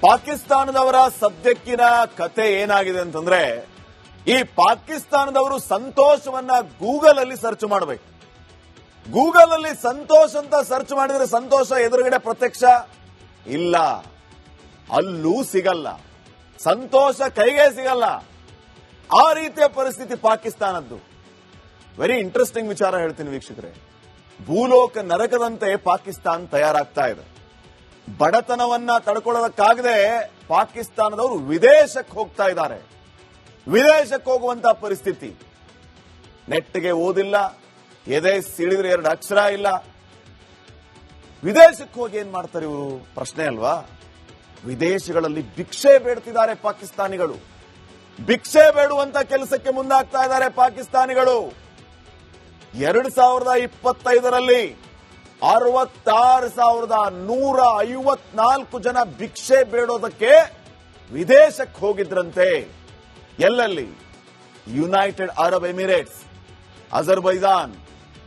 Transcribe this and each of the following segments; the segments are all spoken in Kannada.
ಪಾಕಿಸ್ತಾನದವರ ಸದ್ಯಕ್ಕಿನ ಕತೆ ಏನಾಗಿದೆ ಅಂತಂದ್ರೆ, ಈ ಪಾಕಿಸ್ತಾನದವರು ಸಂತೋಷವನ್ನ ಗೂಗಲ್ ಅಲ್ಲಿ ಸರ್ಚ್ ಮಾಡಬೇಕು. ಗೂಗಲ್ ಅಲ್ಲಿ ಸಂತೋಷ್ ಅಂತ ಸರ್ಚ್ ಮಾಡಿದ್ರೆ ಸಂತೋಷ ಎದುರುಗಡೆ ಪ್ರತ್ಯಕ್ಷ ಇಲ್ಲ, ಅಲ್ಲೂ ಸಿಗಲ್ಲ, ಸಂತೋಷ ಕೈಗೆ ಸಿಗಲ್ಲ. ಆ ರೀತಿಯ ಪರಿಸ್ಥಿತಿ ಪಾಕಿಸ್ತಾನದ್ದು. ವೆರಿ ಇಂಟ್ರೆಸ್ಟಿಂಗ್ ವಿಚಾರ ಹೇಳ್ತೀನಿ ವೀಕ್ಷಕರೇ. ಭೂಲೋಕ ನರಕದಂತೆ ಪಾಕಿಸ್ತಾನ ತಯಾರಾಗ್ತಾ ಇದೆ. ಬಡತನವನ್ನ ತಡ್ಕೊಳ್ಳೋದಕ್ಕಾಗದೆ ಪಾಕಿಸ್ತಾನದವರು ವಿದೇಶಕ್ಕೆ ಹೋಗ್ತಾ ಇದ್ದಾರೆ. ವಿದೇಶಕ್ಕೆ ಹೋಗುವಂತಹ ಪರಿಸ್ಥಿತಿ. ನೆಟ್ಟಿಗೆ ಓದಿಲ್ಲ, ಎದೆ ಸಿಡಿದ್ರೆ 2 ಅಕ್ಷರ ಇಲ್ಲ. ವಿದೇಶಕ್ಕೆ ಹೋಗಿ ಏನ್ ಮಾಡ್ತಾರೆ ಇವರು? ಪ್ರಶ್ನೆ ಅಲ್ವಾ? ವಿದೇಶಗಳಲ್ಲಿ ಭಿಕ್ಷೆ ಬೇಡ್ತಿದ್ದಾರೆ ಪಾಕಿಸ್ತಾನಿಗಳು. ಭಿಕ್ಷೆ ಬೇಡುವಂತ ಕೆಲಸಕ್ಕೆ ಮುಂದಾಗ್ತಾ ಇದ್ದಾರೆ ಪಾಕಿಸ್ತಾನಿಗಳು. 2025ರಲ್ಲಿ 66,154 ಜನ ಭಿಕ್ಷೆ ಬೇಡೋದಕ್ಕೆ ವಿದೇಶಕ್ಕೆ ಹೋಗಿದ್ರಂತೆ. ಎಲ್ಲೆಲ್ಲಿ? United Arab Emirates, Azerbaijan,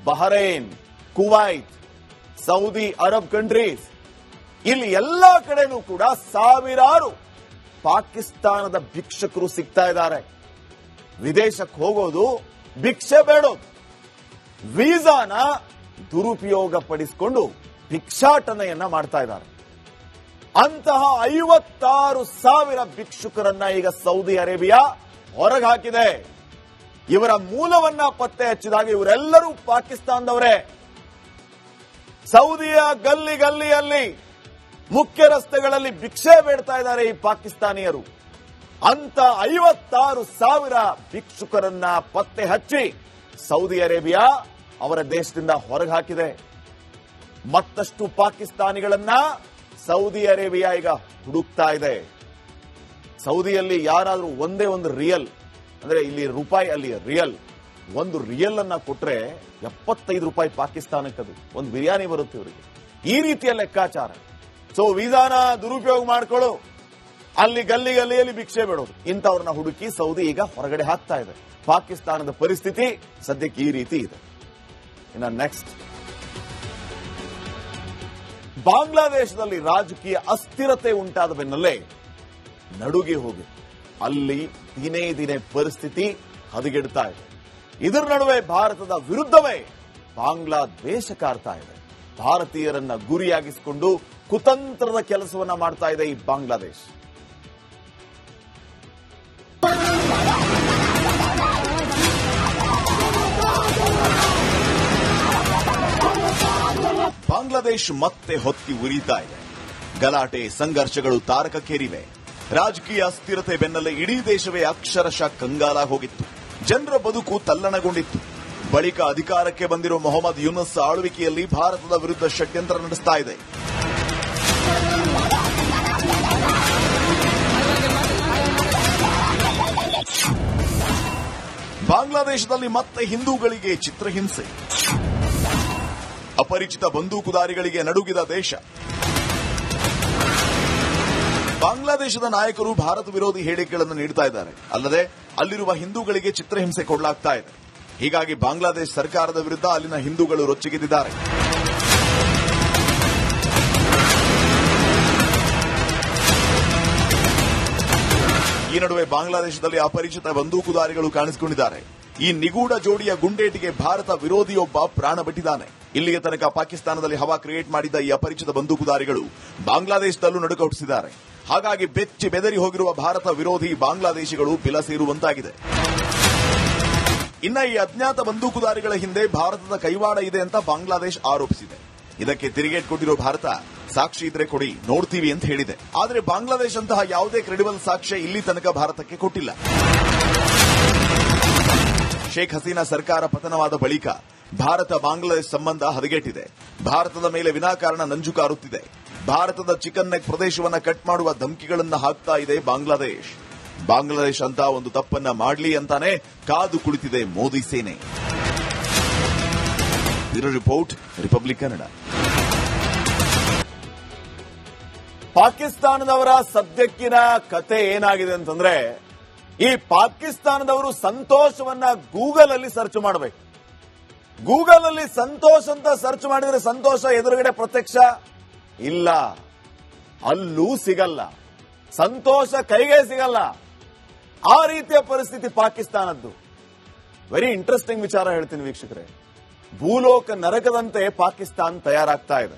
Bahrain, Kuwait, Saudi Arab countries, ಇಲ್ಲಿ ಎಲ್ಲಾ ಕಡೆನೂ ಕೂಡ ಸಾವಿರಾರು ಪಾಕಿಸ್ತಾನದ ಭಿಕ್ಷಕರು ಸಿಗ್ತಾ ಇದ್ದಾರೆ. ವಿದೇಶಕ್ಕೆ ಹೋಗೋದು, ಭಿಕ್ಷೆ ಬೇಡೋದು, ವೀಸಾನ ದುರುಪಯೋಗ ಪಡಿಸಿಕೊಂಡು ಭಿಕ್ಷಾಟನೆಯನ್ನ ಮಾಡ್ತಾ ಇದ್ದಾರೆ. ಅಂತಹ 56,000 ಭಿಕ್ಷುಕರನ್ನ ಈಗ ಸೌದಿ ಅರೇಬಿಯಾ ಹೊರಗೆ ಹಾಕಿದೆ. ಇವರ ಮೂಲವನ್ನ ಪತ್ತೆ ಹಚ್ಚಿದಾಗ ಇವರೆಲ್ಲರೂ ಪಾಕಿಸ್ತಾನದವರೇ. ಸೌದಿಯ ಗಲ್ಲಿ ಗಲ್ಲಿಯಲ್ಲಿ, ಮುಖ್ಯ ರಸ್ತೆಗಳಲ್ಲಿ ಭಿಕ್ಷೆ ಬೇಡ್ತಾ ಇದ್ದಾರೆ ಈ ಪಾಕಿಸ್ತಾನಿಯರು. ಅಂತ 56,000 ಭಿಕ್ಷುಕರನ್ನ ಪತ್ತೆ ಹಚ್ಚಿ ಸೌದಿ ಅರೇಬಿಯಾ ಅವರ ದೇಶದಿಂದ ಹೊರಗೆ ಹಾಕಿದೆ. ಮತ್ತಷ್ಟು ಪಾಕಿಸ್ತಾನಿಗಳನ್ನ ಸೌದಿ ಅರೇಬಿಯಾ ಈಗ ಹುಡುಕ್ತಾ ಇದೆ. ಸೌದಿಯಲ್ಲಿ ಯಾರಾದ್ರೂ ಒಂದೇ ಒಂದು ರಿಯಲ್, ಅಂದ್ರೆ ಇಲ್ಲಿ ರೂಪಾಯಿ, ಅಲ್ಲಿ ರಿಯಲ್, ಒಂದು ರಿಯಲ್ ಅನ್ನ ಕೊಟ್ರೆ 75 ರೂಪಾಯಿ ಪಾಕಿಸ್ತಾನಕ್ಕದು. ಒಂದು ಬಿರಿಯಾನಿ ಬರುತ್ತೆ ಇವರಿಗೆ. ಈ ರೀತಿಯ ಲೆಕ್ಕಾಚಾರ. ಸೊ ವೀಸಾನ ದುರುಪಯೋಗ ಮಾಡ್ಕೊಳ್ಳೋ, ಅಲ್ಲಿ ಗಲ್ಲಿ ಗಲ್ಲಿಯಲ್ಲಿ ಭಿಕ್ಷೆ ಬೇಡೋದು, ಇಂಥವ್ರನ್ನ ಹುಡುಕಿ ಸೌದಿ ಈಗ ಹೊರಗಡೆ ಹಾಕ್ತಾ ಇದೆ. ಪಾಕಿಸ್ತಾನದ ಪರಿಸ್ಥಿತಿ ಸದ್ಯಕ್ಕೆ ಈ ರೀತಿ ಇದೆ. ಇನ್ನ ನೆಕ್ಸ್ಟ್, ಬಾಂಗ್ಲಾದೇಶದಲ್ಲಿ ರಾಜಕೀಯ ಅಸ್ಥಿರತೆ ಉಂಟಾದ ಬೆನ್ನಲ್ಲೇ ನಡುಗಿ ಹೋಗಿದೆ. ಅಲ್ಲಿ ದಿನೇ ದಿನೇ ಪರಿಸ್ಥಿತಿ ಹದಗೆಡ್ತಾ ಇದೆ. ಇದರ ನಡುವೆ ಭಾರತದ ವಿರುದ್ಧವೇ ಬಾಂಗ್ಲಾದೇಶ ಕಾರ್ತಾ ಇದೆ. ಭಾರತೀಯರನ್ನ ಗುರಿಯಾಗಿಸಿಕೊಂಡು ಕುತಂತ್ರದ ಕೆಲಸವನ್ನ ಮಾಡ್ತಾ ಇದೆ ಈ ಬಾಂಗ್ಲಾದೇಶ. ಬಾಂಗ್ಲಾದೇಶ ಮತ್ತೆ ಹೊತ್ತಿ ಉರಿತಾ ಇದೆ. ಗಲಾಟೆ, ಸಂಘರ್ಷಗಳು ತಾರಕಕ್ಕೇರಿವೆ. ರಾಜಕೀಯ ಅಸ್ಥಿರತೆ ಬೆನ್ನಲ್ಲೇ ಇಡೀ ದೇಶವೇ ಅಕ್ಷರಶಃ ಕಂಗಾಲ ಹೋಗಿತ್ತು. ಜನರ ಬದುಕು ತಲ್ಲಣಗೊಂಡಿತ್ತು. ಬಳಿಕ ಅಧಿಕಾರಕ್ಕೆ ಬಂದಿರೋ ಮೊಹಮ್ಮದ್ ಯೂನುಸ್ ಆಳ್ವಿಕೆಯಲ್ಲಿ ಭಾರತದ ವಿರುದ್ಧ ಷಡ್ಯಂತ್ರ ನಡೆಸ್ತಾ ಇದೆ. ಬಾಂಗ್ಲಾದೇಶದಲ್ಲಿ ಮತ್ತೆ ಹಿಂದೂಗಳಿಗೆ ಚಿತ್ರಹಿಂಸೆ. ಅಪರಿಚಿತ ಬಂದೂಕುದಾರಿಗಳಿಗೆ ನಡುಗಿದ ದೇಶ. ಬಾಂಗ್ಲಾದೇಶದ ನಾಯಕರು ಭಾರತ ವಿರೋಧಿ ಹೇಳಿಕೆಗಳನ್ನು ನೀಡುತ್ತಾ ಇದ್ದಾರೆ. ಅಲ್ಲದೆ ಅಲ್ಲಿರುವ ಹಿಂದೂಗಳಿಗೆ ಚಿತ್ರಹಿಂಸೆ ಕೊಡಲಾಗ್ತಾ ಇದೆ. ಹೀಗಾಗಿ ಬಾಂಗ್ಲಾದೇಶ ಸರ್ಕಾರದ ವಿರುದ್ಧ ಅಲ್ಲಿನ ಹಿಂದೂಗಳು ರೊಚ್ಚಿಗೆದ್ದಿದ್ದಾರೆ. ಈ ನಡುವೆ ಬಾಂಗ್ಲಾದೇಶದಲ್ಲಿ ಅಪರಿಚಿತ ಬಂದೂಕುದಾರಿಗಳು ಕಾಣಿಸಿಕೊಂಡಿದ್ದಾರೆ. ಈ ನಿಗೂಢ ಜೋಡಿಯ ಗುಂಡೇಟಿಗೆ ಭಾರತ ವಿರೋಧಿಯೊಬ್ಬ ಪ್ರಾಣ ಬಿಟ್ಟಿದ್ದಾನೆ. ಇಲ್ಲಿಗೆ ತನಕ ಪಾಕಿಸ್ತಾನದಲ್ಲಿ ಹವಾ ಕ್ರಿಯೇಟ್ ಮಾಡಿದ್ದ ಈ ಅಪರಿಚಿತ ಬಂದೂಕುದಾರಿಗಳು ಬಾಂಗ್ಲಾದೇಶದಲ್ಲೂ ನಡುಕ ಹುಟ್ಟಿಸಿದ್ದಾರೆ. ಹಾಗಾಗಿ ಬೆಚ್ಚಿ ಬೆದರಿ ಹೋಗಿರುವ ಭಾರತ ವಿರೋಧಿ ಬಾಂಗ್ಲಾದೇಶಿಗಳು ಬಿಲ ಸೇರುವಂತಾಗಿದೆ. ಇನ್ನ ಈ ಅಜ್ಞಾತ ಬಂದೂಕುದಾರಿಗಳ ಹಿಂದೆ ಭಾರತದ ಕೈವಾಡ ಇದೆ ಅಂತ ಬಾಂಗ್ಲಾದೇಶ ಆರೋಪಿಸಿದೆ. ಇದಕ್ಕೆ ತಿರುಗೇಟ್ ಕೊಟ್ಟಿರೋ ಭಾರತ, ಸಾಕ್ಷಿ ಇದ್ರೆ ಕೊಡಿ, ನೋಡ್ತೀವಿ ಅಂತ ಹೇಳಿದೆ. ಆದರೆ ಬಾಂಗ್ಲಾದೇಶ ಅಂತಹ ಯಾವುದೇ ಕ್ರೆಡಿಬಲ್ ಸಾಕ್ಷ್ಯ ಇಲ್ಲಿ ತನಕ ಭಾರತಕ್ಕೆ ಕೊಟ್ಟಿಲ್ಲ. ಶೇಖ್ ಹಸೀನಾ ಸರ್ಕಾರ ಪತನವಾದ ಬಳಿಕ ಭಾರತ ಬಾಂಗ್ಲಾದೇಶ ಸಂಬಂಧ ಹದಗೆಟ್ಟಿದೆ. ಭಾರತದ ಮೇಲೆ ವಿನಾಕಾರಣ ನಂಜು ಕಾರುತ್ತಿದೆ. ಭಾರತದ ಚಿಕನ್ ನೆಕ್ ಪ್ರದೇಶವನ್ನು ಕಟ್ ಮಾಡುವ ಧಮಕಿಗಳನ್ನು ಹಾಕ್ತಾ ಇದೆ ಬಾಂಗ್ಲಾದೇಶ. ಬಾಂಗ್ಲಾದೇಶ ಅಂತ ಒಂದು ತಪ್ಪನ್ನ ಮಾಡಲಿ ಅಂತಾನೆ ಕಾದು ಕುಳಿತಿದೆ ಮೋದಿ ಸೇನೆ. Bureau report, Republic Kannada. ಪಾಕಿಸ್ತಾನದವರ ಸದ್ಯಕ್ಕಿನ ಕತೆ ಏನಾಗಿದೆ ಅಂತಂದ್ರೆ, ಈ ಪಾಕಿಸ್ತಾನದವರು ಸಂತೋಷವನ್ನ ಗೂಗಲ್ ಅಲ್ಲಿ ಸರ್ಚ್ ಮಾಡಬೇಕು. ಗೂಗಲ್ ಅಲ್ಲಿ ಸಂತೋಷ್ ಅಂತ ಸರ್ಚ್ ಮಾಡಿದ್ರೆ ಸಂತೋಷ ಎದುರುಗಡೆ ಪ್ರತ್ಯಕ್ಷ ಇಲ್ಲ, ಅಲ್ಲೂ ಸಿಗಲ್ಲ, ಸಂತೋಷ ಕೈಗೆ ಸಿಗಲ್ಲ. ಆ ರೀತಿಯ ಪರಿಸ್ಥಿತಿ ಪಾಕಿಸ್ತಾನದ್ದು. ವೆರಿ ಇಂಟ್ರೆಸ್ಟಿಂಗ್ ವಿಚಾರ ಹೇಳ್ತೀನಿ ವೀಕ್ಷಕರೇ. ಭೂಲೋಕ ನರಕದಂತೆ ಪಾಕಿಸ್ತಾನ ತಯಾರಾಗ್ತಾ ಇದೆ.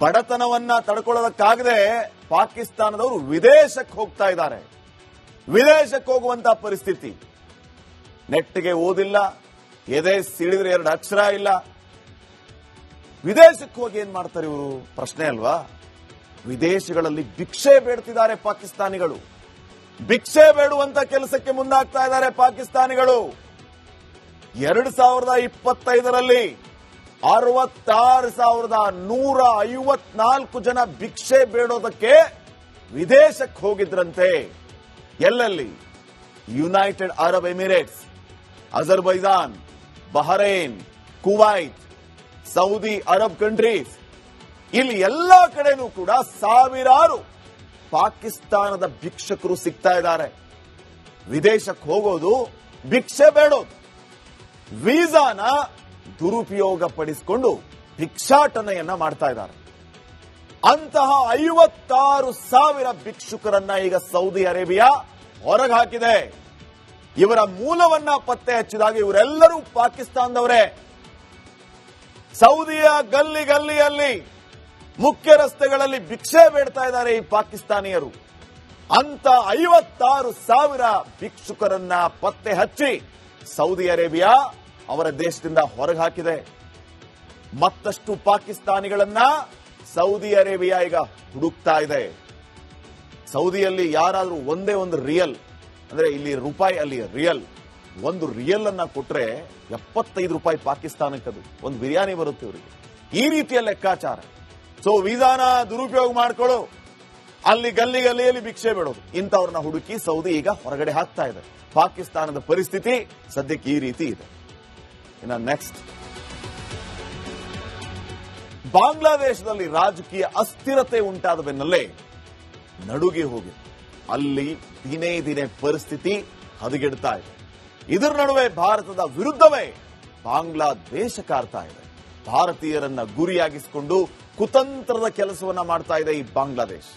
ಬಡತನವನ್ನ ತಡ್ಕೊಳ್ಳೋದಕ್ಕಾಗದೆ ಪಾಕಿಸ್ತಾನದವರು ವಿದೇಶಕ್ಕೆ ಹೋಗ್ತಾ ಇದ್ದಾರೆ. ವಿದೇಶಕ್ಕೆ ಹೋಗುವಂತಹ ಪರಿಸ್ಥಿತಿ. ನೆಟ್ಟಿಗೆ ಓದಿಲ್ಲ, ಎದೆ ಸಿಡಿದ್ರೆ 2 ಅಕ್ಷರ ಇಲ್ಲ. ವಿದೇಶಕ್ಕೆ ಹೋಗಿ ಏನ್ ಮಾಡ್ತಾರೆ ಇವರು? ಪ್ರಶ್ನೆ ಅಲ್ವಾ? ವಿದೇಶಗಳಲ್ಲಿ ಭಿಕ್ಷೆ ಬೇಡ್ತಿದ್ದಾರೆ ಪಾಕಿಸ್ತಾನಿಗಳು. ಭಿಕ್ಷೆ ಬೇಡುವಂತ ಕೆಲಸಕ್ಕೆ ಮುಂದಾಗ್ತಾ ಇದ್ದಾರೆ ಪಾಕಿಸ್ತಾನಿಗಳು. 2025ರಲ್ಲಿ 66,154 ಜನ ಭಿಕ್ಷೆ ಬೇಡೋದಕ್ಕೆ ವಿದೇಶಕ್ಕೆ ಹೋಗಿದ್ರಂತೆ. ಎಲ್ಲೆಲ್ಲಿ? United Arab Emirates, Azerbaijan, Bahrain, Kuwait, Saudi Arab countries, ಇಲ್ಲಿ ಎಲ್ಲಾ ಕಡೆನೂ ಕೂಡ ಸಾವಿರಾರು ಪಾಕಿಸ್ತಾನದ ಭಿಕ್ಷಕರು ಸಿಗ್ತಾ ಇದ್ದಾರೆ. ವಿದೇಶಕ್ಕೆ ಹೋಗೋದು, ಭಿಕ್ಷೆ ಬೇಡೋದು, ವೀಸಾನ ದುರುಪಯೋಗ ಪಡಿಸಿಕೊಂಡು ಭಿಕ್ಷಾಟನೆಯನ್ನ ಮಾಡ್ತಾ ಇದ್ದಾರೆ. ಅಂತಹ 56,000 ಭಿಕ್ಷುಕರನ್ನ ಈಗ ಸೌದಿ ಅರೇಬಿಯಾ ಹೊರಗೆ ಹಾಕಿದೆ. ಇವರ ಮೂಲವನ್ನ ಪತ್ತೆ ಹಚ್ಚಿದಾಗ ಇವರೆಲ್ಲರೂ ಪಾಕಿಸ್ತಾನದವರೇ. ಸೌದಿಯ ಗಲ್ಲಿ ಗಲ್ಲಿಯಲ್ಲಿ ಮುಖ್ಯ ರಸ್ತೆಗಳಲ್ಲಿ ಭಿಕ್ಷೆ ಬೇಡ್ತಾ ಇದ್ದಾರೆ ಈ ಪಾಕಿಸ್ತಾನಿಯರು. ಅಂತ 56,000 ಭಿಕ್ಷುಕರನ್ನ ಪತ್ತೆ ಹಚ್ಚಿ ಸೌದಿ ಅರೇಬಿಯಾ ಅವರ ದೇಶದಿಂದ ಹೊರಗೆ ಹಾಕಿದೆ. ಮತ್ತಷ್ಟು ಪಾಕಿಸ್ತಾನಿಗಳನ್ನ ಸೌದಿ ಅರೇಬಿಯಾ ಈಗ ಹುಡುಕ್ತಾ ಇದೆ. ಸೌದಿಯಲ್ಲಿ ಯಾರಾದ್ರೂ ಒಂದೇ ಒಂದು ರಿಯಲ್, ಅಂದ್ರೆ ಇಲ್ಲಿ ರೂಪಾಯಿ, ಅಲ್ಲಿ ರಿಯಲ್, ಒಂದು ರಿಯಲ್ ಅನ್ನ ಕೊಟ್ರೆ 75 ರೂಪಾಯಿ ಪಾಕಿಸ್ತಾನಕ್ಕದು. ಒಂದು ಬಿರಿಯಾನಿ ಬರುತ್ತೆ ಇವರಿಗೆ. ಈ ರೀತಿಯ ಲೆಕ್ಕಾಚಾರ. ಸೊ ವೀಸಾನ ದುರುಪಯೋಗ ಮಾಡ್ಕೊಳ್ಳೋ, ಅಲ್ಲಿ ಗಲ್ಲಿ ಗಲ್ಲಿಯಲ್ಲಿ ಭಿಕ್ಷೆ ಬೇಡೋದು, ಇಂಥವ್ರನ್ನ ಹುಡುಕಿ ಸೌದಿ ಈಗ ಹೊರಗಡೆ ಹಾಕ್ತಾ ಇದೆ. ಪಾಕಿಸ್ತಾನದ ಪರಿಸ್ಥಿತಿ ಸದ್ಯಕ್ಕೆ ಈ ರೀತಿ ಇದೆ. ಇನ್ನ ನೆಕ್ಸ್ಟ್, ಬಾಂಗ್ಲಾದೇಶದಲ್ಲಿ ರಾಜಕೀಯ ಅಸ್ಥಿರತೆ ಉಂಟಾದ ಬೆನ್ನಲ್ಲೇ ನಡುಗೆ ಹೋಗಿದೆ. ಅಲ್ಲಿ ದಿನೇ ದಿನೇ ಪರಿಸ್ಥಿತಿ ಹದಗೆಡ್ತಾ ಇದೆ. ಇದರ ನಡುವೆ ಭಾರತದ ವಿರುದ್ಧವೇ ಬಾಂಗ್ಲಾದೇಶ ಕಾರ್ತಾ ಇದೆ. ಭಾರತೀಯರನ್ನ ಗುರಿಯಾಗಿಸಿಕೊಂಡು ಕುತಂತ್ರದ ಕೆಲಸವನ್ನ ಮಾಡ್ತಾ ಇದೆ ಈ ಬಾಂಗ್ಲಾದೇಶ.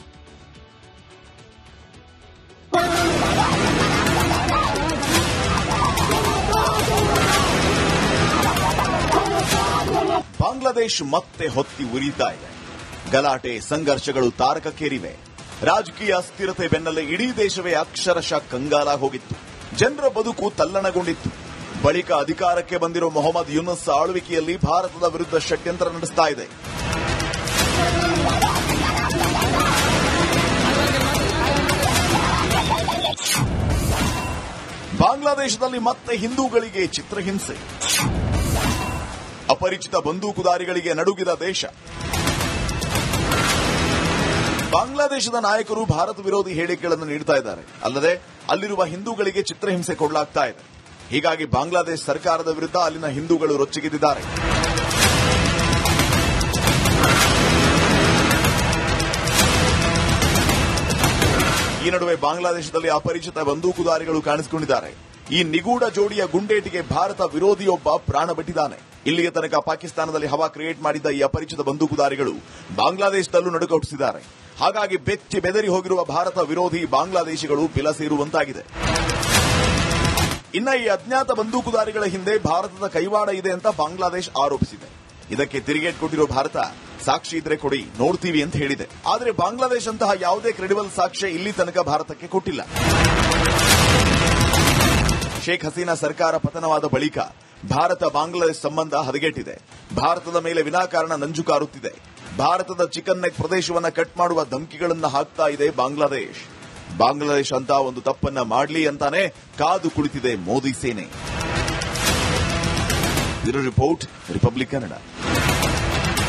ಬಾಂಗ್ಲಾದೇಶ ಮತ್ತೆ ಹೊತ್ತಿ ಉರಿತಾ ಇದೆ. ಗಲಾಟೆ, ಸಂಘರ್ಷಗಳು ತಾರಕಕ್ಕೇರಿವೆ. ರಾಜಕೀಯ ಅಸ್ಥಿರತೆ ಬೆನ್ನಲ್ಲೇ ಇಡೀ ದೇಶವೇ ಅಕ್ಷರಶಃ ಕಂಗಾಲಾಗಿ ಹೋಗಿತ್ತು. ಜನರ ಬದುಕು ತಲ್ಲಣಗೊಂಡಿತ್ತು. ಬಳಿಕ ಅಧಿಕಾರಕ್ಕೆ ಬಂದಿರೋ ಮೊಹಮ್ಮದ್ ಯೂನುಸ್ ಆಳ್ವಿಕೆಯಲ್ಲಿ ಭಾರತದ ವಿರುದ್ಧ ಷಡ್ಯಂತ್ರ ನಡೆಸ್ತಾ ಇದೆ. ಬಾಂಗ್ಲಾದೇಶದಲ್ಲಿ ಮತ್ತೆ ಹಿಂದೂಗಳಿಗೆ ಚಿತ್ರಹಿಂಸೆ. ಅಪರಿಚಿತ ಬಂದೂಕುದಾರಿಗಳಿಗೆ ನಡುಗಿದ ದೇಶ. ಬಾಂಗ್ಲಾದೇಶದ ನಾಯಕರು ಭಾರತ ವಿರೋಧಿ ಹೇಳಿಕೆಗಳನ್ನು ನೀಡುತ್ತಾ ಇದ್ದಾರೆ. ಅಲ್ಲದೆ ಅಲ್ಲಿರುವ ಹಿಂದೂಗಳಿಗೆ ಚಿತ್ರಹಿಂಸೆ ಕೊಡಲಾಗ್ತಾ ಇದೆ. ಹೀಗಾಗಿ ಬಾಂಗ್ಲಾದೇಶ ಸರ್ಕಾರದ ವಿರುದ್ಧ ಅಲ್ಲಿನ ಹಿಂದೂಗಳು ರೊಚ್ಚಿಗೆದ್ದಿದ್ದಾರೆ. ಈ ನಡುವೆ ಬಾಂಗ್ಲಾದೇಶದಲ್ಲಿ ಅಪರಿಚಿತ ಬಂದೂಕುದಾರಿಗಳು ಕಾಣಿಸಿಕೊಂಡಿದ್ದಾರೆ. ಈ ನಿಗೂಢ ಜೋಡಿಯ ಗುಂಡೇಟಿಗೆ ಭಾರತ ವಿರೋಧಿಯೊಬ್ಬ ಪ್ರಾಣ ಬಿಟ್ಟಿದ್ದಾನೆ. ಇಲ್ಲಿಯ ತನಕ ಪಾಕಿಸ್ತಾನದಲ್ಲಿ ಹವಾ ಕ್ರಿಯೇಟ್ ಮಾಡಿದ್ದ ಈ ಅಪರಿಚಿತ ಬಂದೂಕುದಾರಿಗಳು ಬಾಂಗ್ಲಾದೇಶದಲ್ಲೂ ನಡುಕ ಹುಟ್ಟಿಸಿದ್ದಾರೆ. ಹಾಗಾಗಿ ಬೆಚ್ಚಿ ಬೆದರಿ ಹೋಗಿರುವ ಭಾರತ ವಿರೋಧಿ ಬಾಂಗ್ಲಾದೇಶಿಗಳು ಬಿಲ ಸೇರುವಂತಾಗಿದೆ. ಇನ್ನ ಈ ಅಜ್ಞಾತ ಬಂದೂಕುದಾರಿಗಳ ಹಿಂದೆ ಭಾರತದ ಕೈವಾಡ ಇದೆ ಅಂತ ಬಾಂಗ್ಲಾದೇಶ ಆರೋಪಿಸಿದೆ. ಇದಕ್ಕೆ ತಿರುಗೇಟ್ ಕೊಟ್ಟಿರೋ ಭಾರತ, ಸಾಕ್ಷಿ ಇದ್ರೆ ಕೊಡಿ, ನೋಡ್ತೀವಿ ಅಂತ ಹೇಳಿದೆ. ಆದರೆ ಬಾಂಗ್ಲಾದೇಶ ಅಂತಹ ಯಾವುದೇ ಕ್ರೆಡಿಬಲ್ ಸಾಕ್ಷ್ಯ ಇಲ್ಲಿ ತನಕ ಭಾರತಕ್ಕೆ ಕೊಟ್ಟಿಲ್ಲ. ಶೇಖ್ ಹಸೀನಾ ಸರ್ಕಾರ ಪತನವಾದ ಬಳಿಕ ಭಾರತ ಬಾಂಗ್ಲಾದೇಶ ಸಂಬಂಧ ಹದಗೆಟ್ಟಿದೆ. ಭಾರತದ ಮೇಲೆ ವಿನಾಕಾರಣ ನಂಜು ಕಾರುತ್ತಿದೆ. ಭಾರತದ ಚಿಕನ್ ನೆಕ್ ಪ್ರದೇಶವನ್ನು ಕಟ್ ಮಾಡುವ ಧಮಕಿಗಳನ್ನು ಹಾಕ್ತಾ ಇದೆ ಬಾಂಗ್ಲಾದೇಶ. ಬಾಂಗ್ಲಾದೇಶ ಅಂತ ಒಂದು ತಪ್ಪನ್ನ ಮಾಡಲಿ ಅಂತಾನೆ ಕಾದು ಕುಳಿತಿದೆ ಮೋದಿ ಸೇನೆ. Bureau report, Republic Kannada.